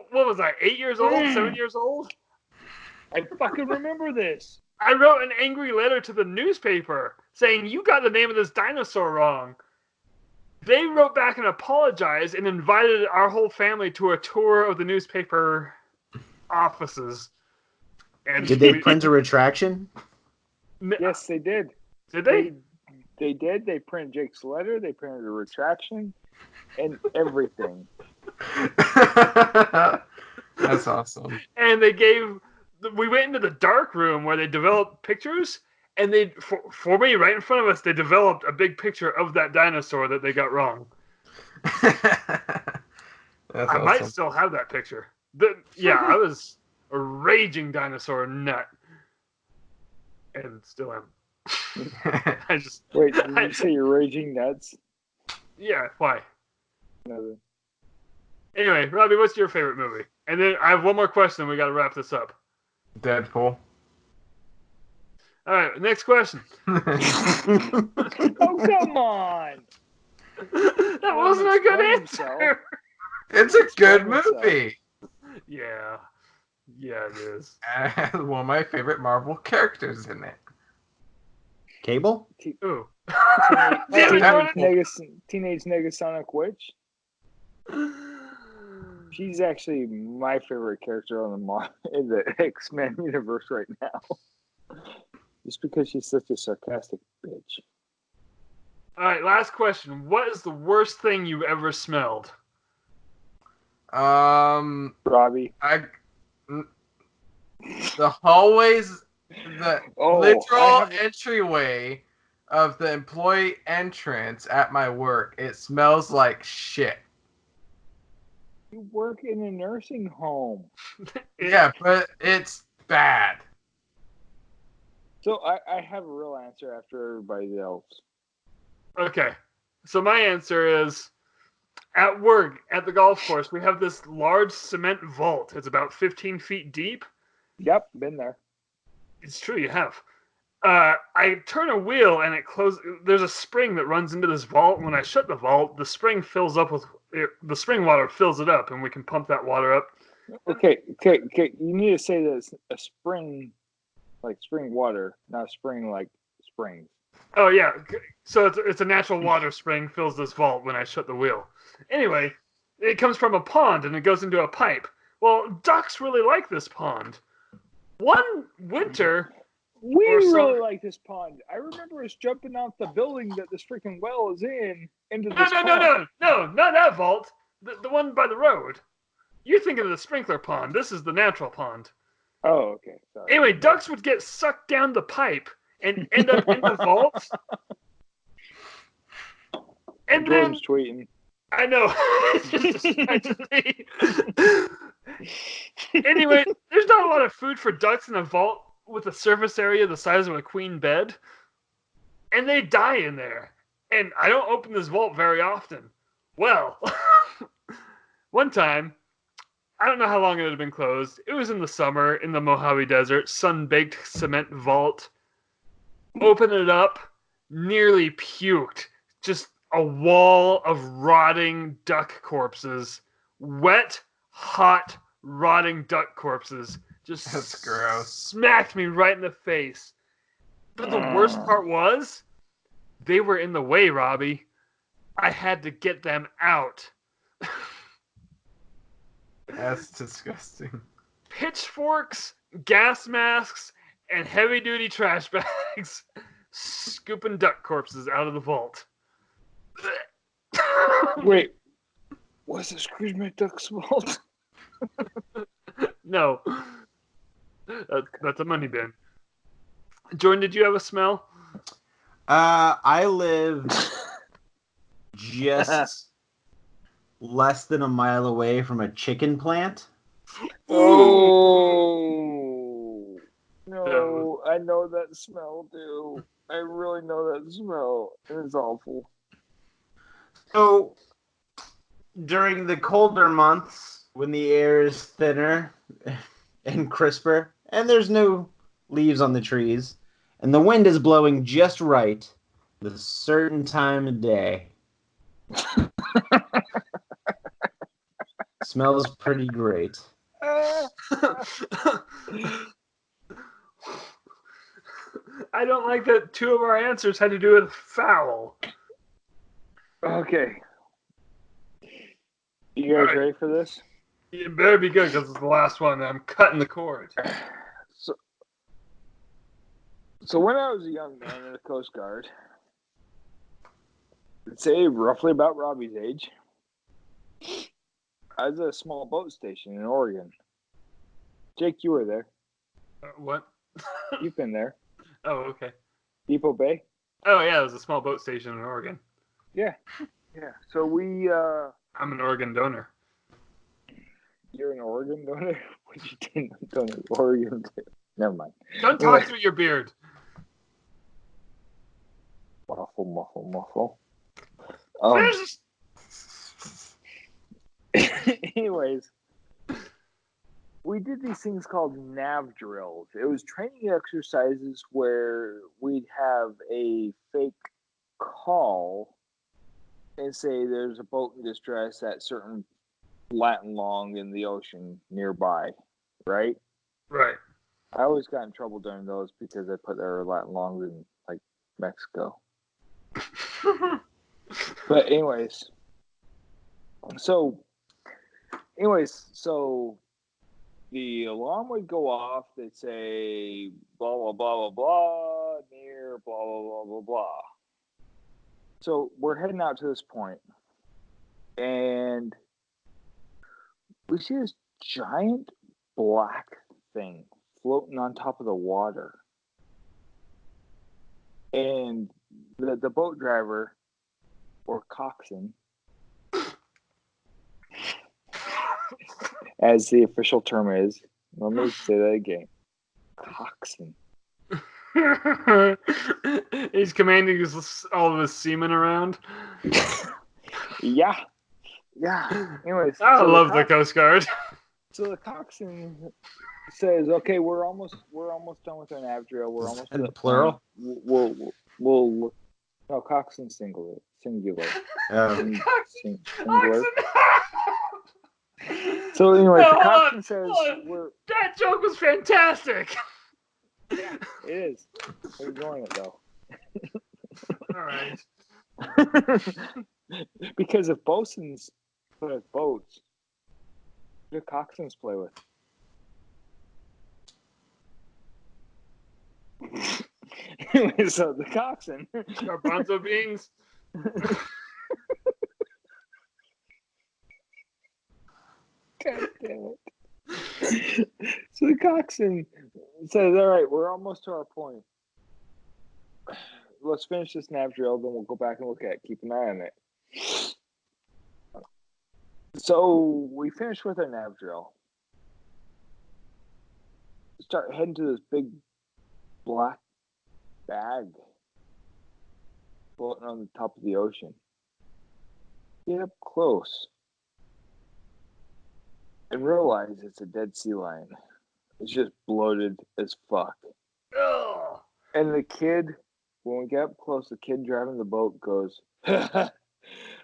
what was I, 8 years old, 7 years old? I fucking remember this. I wrote an angry letter to the newspaper saying, you got the name of this dinosaur wrong. They wrote back and apologized and invited our whole family to a tour of the newspaper offices. And did they print a retraction? Yes, they did. Did they? They did. They printed Jake's letter. They printed a retraction and everything. That's awesome. And we went into the dark room where they developed pictures, and for me, right in front of us, they developed a big picture of that dinosaur that they got wrong. I might still have that picture. I was a raging dinosaur nut. And still am. Wait, did you say you're raging nuts? Yeah, why? No. Anyway, Robbie, what's your favorite movie? And then I have one more question. We got to wrap this up. Deadpool. All right, next question. Oh, come on! That wasn't a good answer. It's a good movie. Yeah, it is. And one of my favorite Marvel characters in it. Cable? Ooh. Teenage Negasonic Witch. She's actually my favorite character in the X-Men universe right now. Just because she's such a sarcastic bitch. All right, last question. What is the worst thing you've ever smelled? Robbie. The hallways, the literal entryway entryway of the employee entrance at my work. It smells like shit. You work in a nursing home. Yeah, but it's bad. So I have a real answer after everybody else. Okay. So my answer is, at work, at the golf course, we have this large cement vault. It's about 15 feet deep. Yep, been there. It's true, you have. I turn a wheel and it closes. There's a spring that runs into this vault. When I shut the vault, the spring fills up with the spring water fills it up, and we can pump that water up. Okay. You need to say that it's a spring, like spring water, not spring like springs. Oh yeah, so it's a natural water spring fills this vault when I shut the wheel. Anyway, it comes from a pond and it goes into a pipe. Well, ducks really like this pond. one winter, We or so- really like this pond. I remember us jumping out the building that this freaking well is in into this pond. No, not that vault. The one by the road. You're thinking of the sprinkler pond. This is the natural pond. Oh, okay. Sorry. Anyway, ducks would get sucked down the pipe and end up in the vault. And then Jordan's tweeting. I know. It's just distracted me. Anyway, there's not a lot of food for ducks in a vault with a surface area the size of a queen bed. And they die in there. And I don't open this vault very often. Well, one time, I don't know how long it had been closed. It was in the summer in the Mojave Desert, sun-baked cement vault. Open it up, nearly puked. Just a wall of rotting duck corpses. Wet, hot, rotting duck corpses. Just That's gross. Smacked me right in the face. But the worst part was, they were in the way, Robbie. I had to get them out. That's disgusting. Pitchforks, gas masks, and heavy-duty trash bags scooping duck corpses out of the vault. Wait, was it Scrooge McDuck's vault? No. That's a money bin. Jordan, did you have a smell? I live just less than a mile away from a chicken plant. Oh no! I know that smell, dude. I really know that smell. It's awful. So, during the colder months, when the air is thinner and crisper, and there's no leaves on the trees, and the wind is blowing just right, the certain time of day, smells pretty great. I don't like that two of our answers had to do with foul. Okay. You guys Alright. ready for this? You better be good because it's the last one and I'm cutting the cord. So when I was a young man in the Coast Guard, I'd say roughly about Robbie's age, I was at a small boat station in Oregon. Jake, you were there. What? You've been there. Oh, okay. Depot Bay? Oh, yeah, it was a small boat station in Oregon. Yeah. Yeah. So we, I'm an Oregon donor. you're an Oregon donor? What you didn't donate Oregon to? Never mind. Don't talk through your beard. Muffle. Anyways, we did these things called nav drills. It was training exercises where we'd have a fake call and say there's a boat in distress at certain Latin long in the ocean nearby, right? Right. I always got in trouble during those because I put their Latin longs in like Mexico. But anyways, so the alarm would go off. They'd say blah blah blah blah blah near blah blah blah blah blah. So we're heading out to this point, and we see this giant black thing floating on top of the water, and the boat driver, or coxswain, as the official term is. Let me say that again. Coxswain. He's commanding all of his seamen around. Yeah. Anyways, I so love the Coast Guard. So the coxswain says, "Okay, we're almost done with our nav drill. We're almost In to the plural? point. We'll no, coxswain singular. Singular. Singular. So anyway, No, the coxswain says, hold on. "We're." That joke was fantastic. Yeah, it is. We're enjoying it though. All right. Because if bosuns put at boats, the coxswains play with. Anyway, so the coxswain. Garbanzo beings. God damn it. So the coxswain says, all right, we're almost to our point. Let's finish this nav drill, then we'll go back and look at it. Keep an eye on it. So we finish with our nav drill. Start heading to this big black bag floating on the top of the ocean. Get up close and realize it's a dead sea lion. It's just bloated as fuck. Ugh. And the kid, when we get up close, the kid driving the boat goes, I'm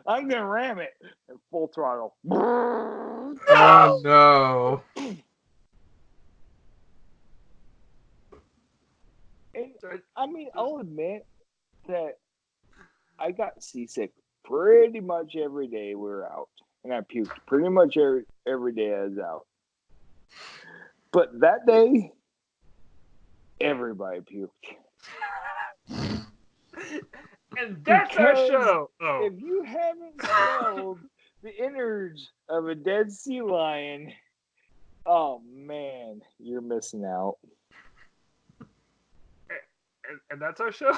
gonna ram it at full throttle. Oh no. And, I mean, I'll admit that I got seasick pretty much every day we were out. And I puked pretty much every day I was out. But that day, everybody puked. And that's our Because show. Oh. if you haven't smelled the innards of a dead sea lion, oh man, you're missing out. And that's our show.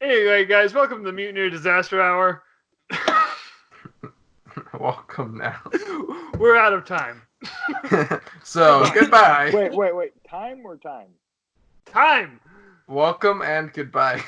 Anyway, guys, welcome to the Mutineer Disaster Hour. Welcome now. We're out of time. So, goodbye. Wait. Time or time? Time. Welcome and goodbye.